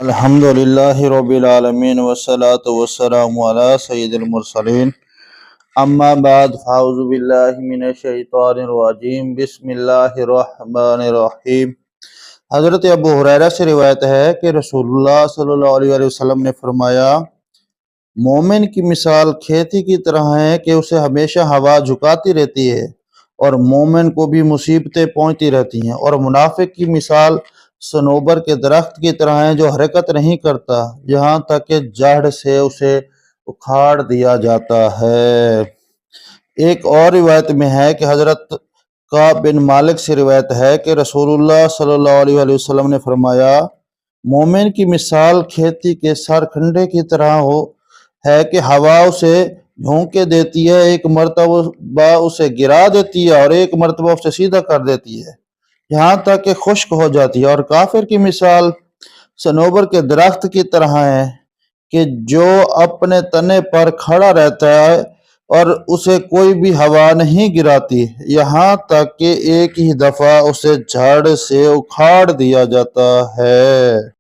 الحمدللہ رب العالمین والصلاة والسلام علی سید المرسلین اما بعد فاعوذ باللہ من الشیطان الرجیم بسم اللہ الرحمن الرحیم۔ حضرت ابو ہریرہ سے روایت ہے کہ رسول اللہ صلی اللہ علیہ وسلم نے فرمایا، مومن کی مثال کھیتی کی طرح ہے کہ اسے ہمیشہ ہوا جھکاتی رہتی ہے اور مومن کو بھی مصیبتیں پہنچتی رہتی ہیں، اور منافق کی مثال صنوبر کے درخت کی طرح ہے جو حرکت نہیں کرتا یہاں تک کہ جڑ سے اسے اکھاڑ دیا جاتا ہے۔ ایک اور روایت میں ہے کہ حضرت کعب بن مالک سے روایت ہے کہ رسول اللہ صلی اللہ علیہ وسلم نے فرمایا، مومن کی مثال کھیتی کے سرکنڈے کی طرح ہے کہ ہوا اسے جھونکے دیتی ہے، ایک مرتبہ اسے گرا دیتی ہے اور ایک مرتبہ اسے سیدھا کر دیتی ہے یہاں تک کہ خشک ہو جاتی ہے۔ اور کافر کی مثال صنوبر کے درخت کی طرح ہے کہ جو اپنے تنے پر کھڑا رہتا ہے اور اسے کوئی بھی ہوا نہیں گراتی یہاں تک کہ ایک ہی دفعہ اسے جھاڑ سے اکھاڑ دیا جاتا ہے۔